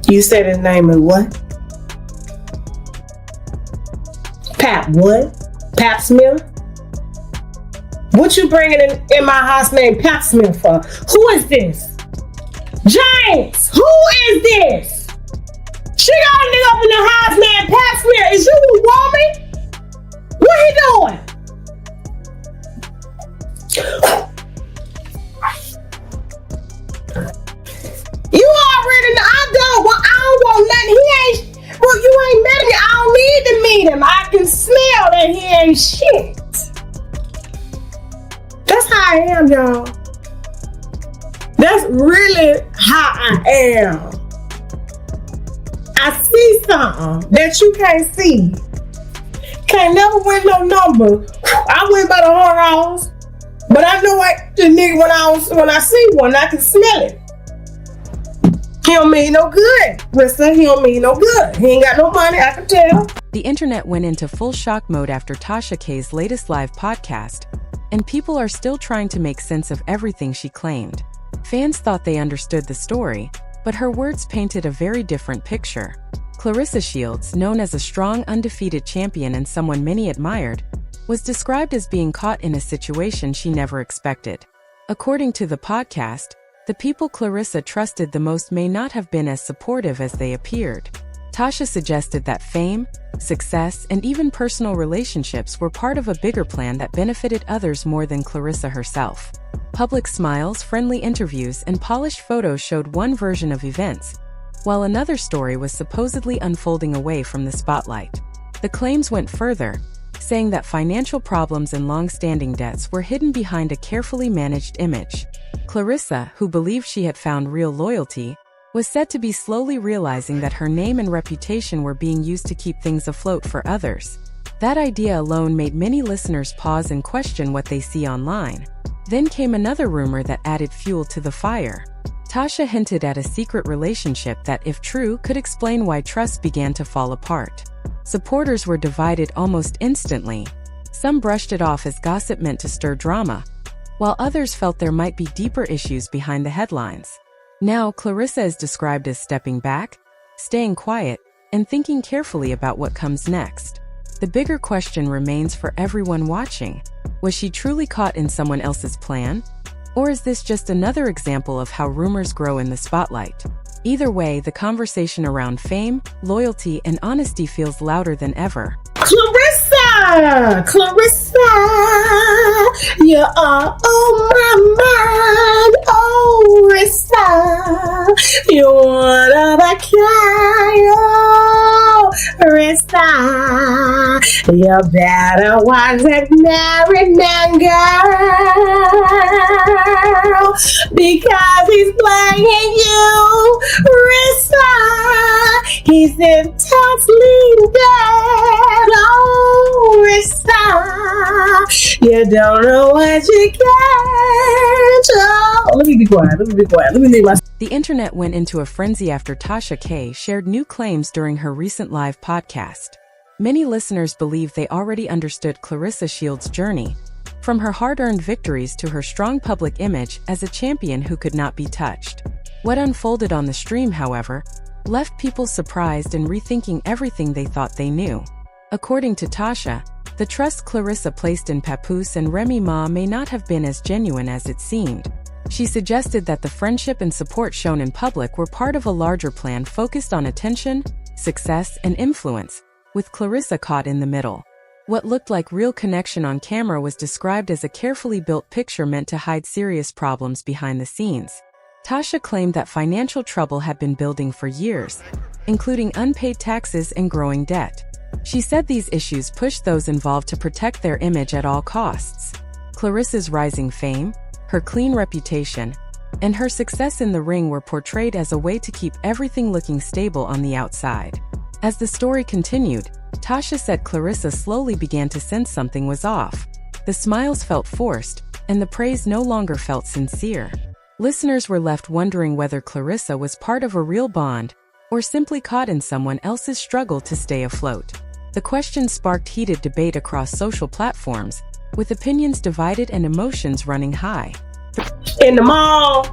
You said his name is what? Pap what? Pap Smith? What you bringing in my house named Pap Smith for? Who is this? James, who is this? She got a nigga up in the house named Pap Smith. Is you a woman? What he doing? You already know. I don't want nothing. He ain't. Well, you ain't met him. I don't need to meet him. I can smell that he ain't shit. That's how I am, y'all. That's really how I am. I see something that you can't see. Can't never win no number. I win by the horse, but I know the nigga when I see one, I can smell it. He don't mean no good. Listen, he don't mean no good. He ain't got no money, I can tell. The internet went into full shock mode after Tasha K's latest live podcast, and people are still trying to make sense of everything she claimed. Fans thought they understood the story, but her words painted a very different picture. Claressa Shields, known as a strong, undefeated champion and someone many admired, was described as being caught in a situation she never expected. According to the podcast, the people Claressa trusted the most may not have been as supportive as they appeared. Tasha suggested that fame, success, and even personal relationships were part of a bigger plan that benefited others more than Claressa herself. Public smiles, friendly interviews, and polished photos showed one version of events, while another story was supposedly unfolding away from the spotlight. The claims went further, saying that financial problems and long-standing debts were hidden behind a carefully managed image. Claressa, who believed she had found real loyalty, was said to be slowly realizing that her name and reputation were being used to keep things afloat for others. That idea alone made many listeners pause and question what they see online. Then came another rumor that added fuel to the fire. Tasha hinted at a secret relationship that, if true, could explain why trust began to fall apart. Supporters were divided almost instantly. Some brushed it off as gossip meant to stir drama, while others felt there might be deeper issues behind the headlines. Now, Claressa is described as stepping back, staying quiet, and thinking carefully about what comes next. The bigger question remains for everyone watching. Was she truly caught in someone else's plan? Or is this just another example of how rumors grow in the spotlight? Either way, the conversation around fame, loyalty, and honesty feels louder than ever. Claressa, you are on my mind, oh Rissa, you're one of a kind, oh Rissa, you better watch that married man, girl, because he's playing you, Rissa, he's intensely dead, oh Rissa, you don't know what you get. Oh, let me be quiet. Let me leave my... The internet went into a frenzy after Tasha K shared new claims during her recent live podcast. Many listeners believe they already understood Claressa Shields' journey, from her hard-earned victories to her strong public image as a champion who could not be touched. What unfolded on the stream, however, left people surprised and rethinking everything they thought they knew. According to Tasha, the trust Claressa placed in Papoose and Remy Ma may not have been as genuine as it seemed. She suggested that the friendship and support shown in public were part of a larger plan focused on attention, success, and influence, with Claressa caught in the middle. What looked like real connection on camera was described as a carefully built picture meant to hide serious problems behind the scenes. Tasha claimed that financial trouble had been building for years, including unpaid taxes and growing debt. She said these issues pushed those involved to protect their image at all costs. Claressa's rising fame, her clean reputation, and her success in the ring were portrayed as a way to keep everything looking stable on the outside. As the story continued, Tasha said Claressa slowly began to sense something was off. The smiles felt forced, and the praise no longer felt sincere. Listeners were left wondering whether Claressa was part of a real bond, or simply caught in someone else's struggle to stay afloat. The question sparked heated debate across social platforms, with opinions divided and emotions running high. In the mall,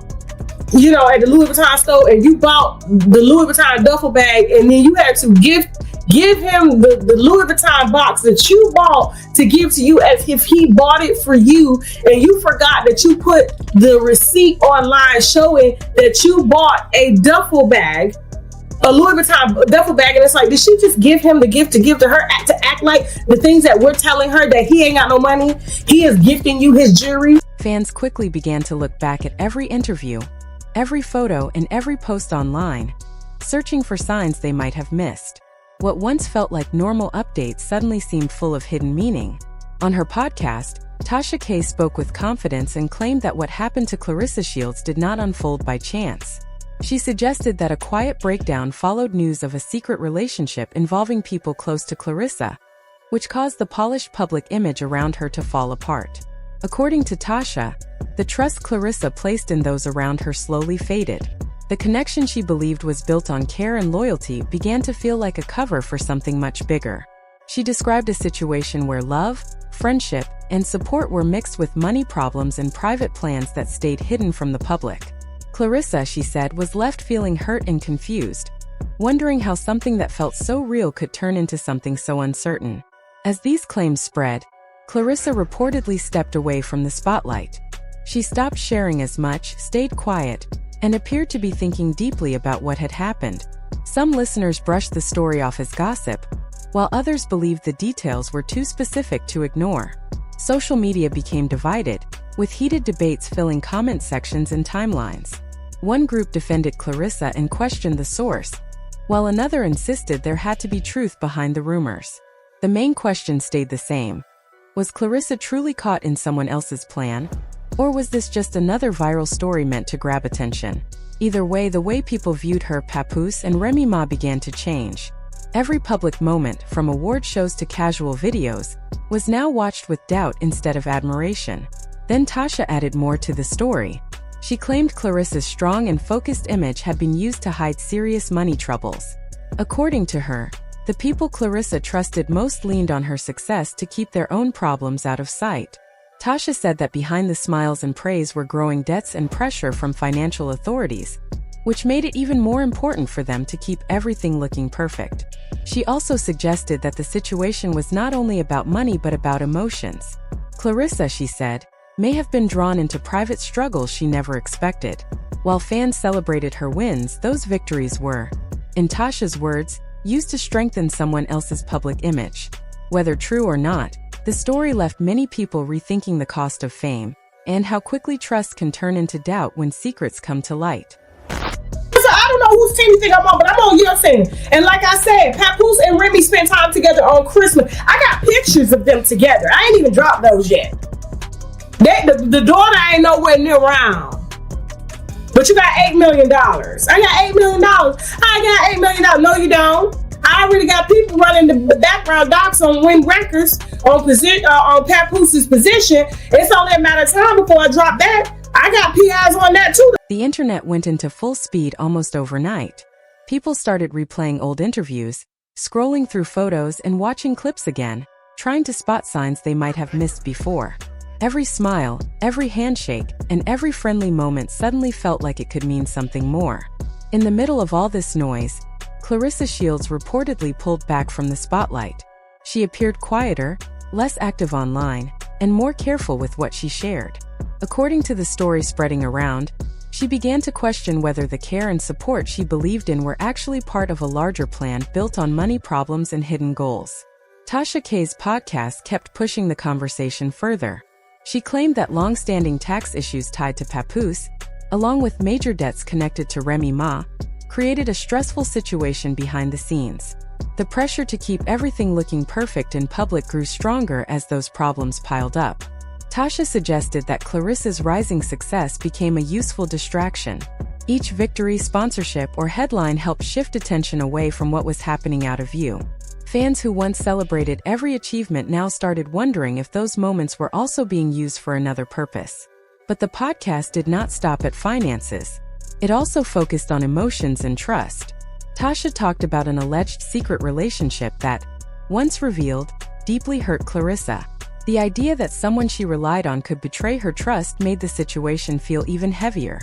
at the Louis Vuitton store, and you bought the Louis Vuitton duffel bag, and then you had to give him the Louis Vuitton box that you bought to give to you as if he bought it for you, and you forgot that you put the receipt online showing that you bought a duffel bag, a Louis Vuitton duffel bag, and it's like, did she just give him the gift to give to her, to act like the things that we're telling her that he ain't got no money, he is gifting you his jewelry? Fans quickly began to look back at every interview, every photo, and every post online, searching for signs they might have missed. What once felt like normal updates suddenly seemed full of hidden meaning. On her podcast, Tasha K spoke with confidence and claimed that what happened to Claressa Shields did not unfold by chance. She suggested that a quiet breakdown followed news of a secret relationship involving people close to Claressa, which caused the polished public image around her to fall apart. According to Tasha, the trust Claressa placed in those around her slowly faded. The connection she believed was built on care and loyalty began to feel like a cover for something much bigger. She described a situation where love, friendship, and support were mixed with money problems and private plans that stayed hidden from the public. Claressa, she said, was left feeling hurt and confused, wondering how something that felt so real could turn into something so uncertain. As these claims spread, Claressa reportedly stepped away from the spotlight. She stopped sharing as much, stayed quiet, and appeared to be thinking deeply about what had happened. Some listeners brushed the story off as gossip, while others believed the details were too specific to ignore. Social media became divided, with heated debates filling comment sections and timelines. One group defended Claressa and questioned the source, while another insisted there had to be truth behind the rumors. The main question stayed the same. Was Claressa truly caught in someone else's plan? Or was this just another viral story meant to grab attention? Either way, the way people viewed her, Papoose, and Remy Ma began to change. Every public moment, from award shows to casual videos, was now watched with doubt instead of admiration. Then Tasha added more to the story. She claimed Claressa's strong and focused image had been used to hide serious money troubles. According to her, the people Claressa trusted most leaned on her success to keep their own problems out of sight. Tasha said that behind the smiles and praise were growing debts and pressure from financial authorities, which made it even more important for them to keep everything looking perfect. She also suggested that the situation was not only about money but about emotions. Claressa, she said, may have been drawn into private struggles she never expected. While fans celebrated her wins, those victories were, in Tasha's words, used to strengthen someone else's public image. Whether true or not, the story left many people rethinking the cost of fame and how quickly trust can turn into doubt when secrets come to light. So I don't know whose team you think I'm on, but I'm on your team. And like I said, Papoose and Remy spent time together on Christmas. I got pictures of them together. I ain't even dropped those yet. The daughter ain't nowhere near around. But you got $8 million. I got $8 million. I got $8 million. No, you don't. I already got people running the background docs on Win Records on Papoose's position. It's only a matter of time before I drop that. I got PIs on that too. The internet went into full speed almost overnight. People started replaying old interviews, scrolling through photos, and watching clips again, trying to spot signs they might have missed before. Every smile, every handshake, and every friendly moment suddenly felt like it could mean something more. In the middle of all this noise, Claressa Shields reportedly pulled back from the spotlight. She appeared quieter, less active online, and more careful with what she shared. According to the story spreading around, she began to question whether the care and support she believed in were actually part of a larger plan built on money problems and hidden goals. Tasha K's podcast kept pushing the conversation further. She claimed that long-standing tax issues tied to Papoose, along with major debts connected to Remy Ma, created a stressful situation behind the scenes. The pressure to keep everything looking perfect in public grew stronger as those problems piled up. Tasha suggested that Claressa's rising success became a useful distraction. Each victory, sponsorship, or headline helped shift attention away from what was happening out of view. Fans who once celebrated every achievement now started wondering if those moments were also being used for another purpose. But the podcast did not stop at finances. It also focused on emotions and trust. Tasha talked about an alleged secret relationship that, once revealed, deeply hurt Claressa. The idea that someone she relied on could betray her trust made the situation feel even heavier.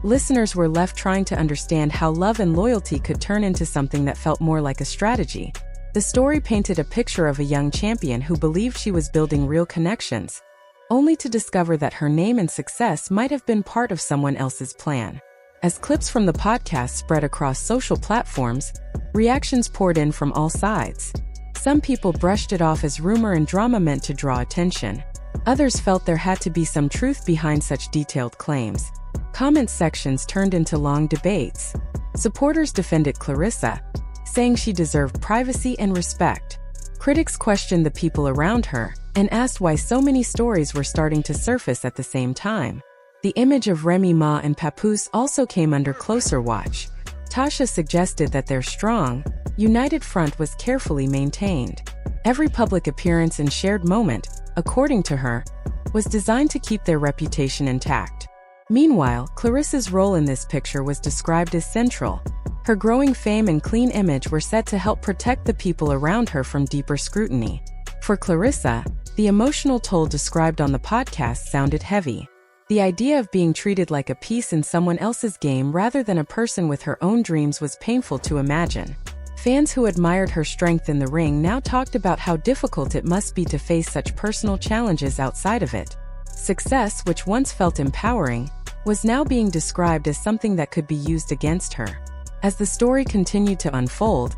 Listeners were left trying to understand how love and loyalty could turn into something that felt more like a strategy. The story painted a picture of a young champion who believed she was building real connections, only to discover that her name and success might have been part of someone else's plan. As clips from the podcast spread across social platforms, reactions poured in from all sides. Some people brushed it off as rumor and drama meant to draw attention. Others felt there had to be some truth behind such detailed claims. Comment sections turned into long debates. Supporters defended Claressa, saying she deserved privacy and respect. Critics questioned the people around her and asked why so many stories were starting to surface at the same time. The image of Remy Ma and Papoose also came under closer watch. Tasha suggested that their strong, united front was carefully maintained. Every public appearance and shared moment, according to her, was designed to keep their reputation intact. Meanwhile, Claressa's role in this picture was described as central. Her growing fame and clean image were said to help protect the people around her from deeper scrutiny. For Claressa, the emotional toll described on the podcast sounded heavy. The idea of being treated like a piece in someone else's game rather than a person with her own dreams was painful to imagine. Fans who admired her strength in the ring now talked about how difficult it must be to face such personal challenges outside of it. Success, which once felt empowering, was now being described as something that could be used against her. As the story continued to unfold,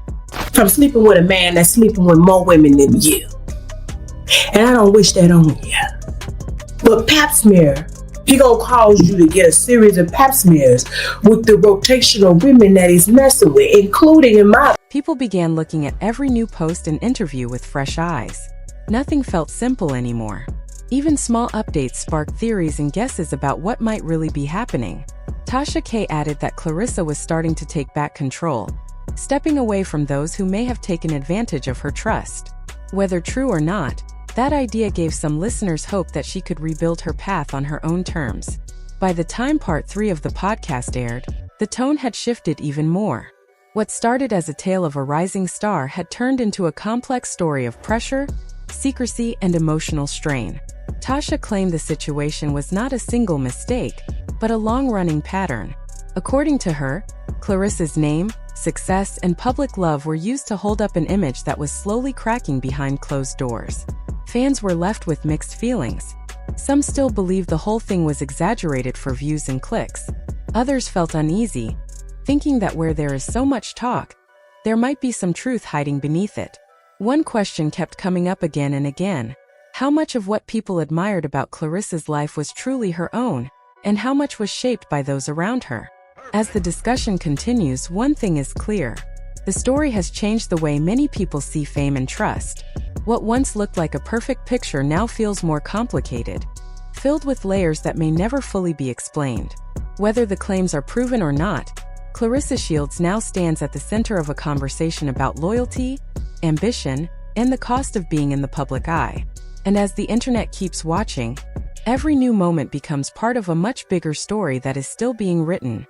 from sleeping with a man that's sleeping with more women than you. And I don't wish that on you. But pap smear, he gonna cause you to get a series of pap smears with the rotational women that he's messing with, including in my... People began looking at every new post and interview with fresh eyes. Nothing felt simple anymore. Even small updates sparked theories and guesses about what might really be happening. Tasha K added that Claressa was starting to take back control, stepping away from those who may have taken advantage of her trust. Whether true or not, that idea gave some listeners hope that she could rebuild her path on her own terms. By the time part 3 of the podcast aired, the tone had shifted even more. What started as a tale of a rising star had turned into a complex story of pressure, secrecy, and emotional strain. Tasha claimed the situation was not a single mistake, but a long-running pattern. According to her, Claressa's name, success, and public love were used to hold up an image that was slowly cracking behind closed doors. Fans were left with mixed feelings. Some still believed the whole thing was exaggerated for views and clicks. Others felt uneasy, thinking that where there is so much talk, there might be some truth hiding beneath it. One question kept coming up again and again. How much of what people admired about Claressa's life was truly her own, and how much was shaped by those around her? As the discussion continues, one thing is clear. The story has changed the way many people see fame and trust. What once looked like a perfect picture now feels more complicated, filled with layers that may never fully be explained. Whether the claims are proven or not, Claressa Shields now stands at the center of a conversation about loyalty, ambition, and the cost of being in the public eye. And as the internet keeps watching, every new moment becomes part of a much bigger story that is still being written.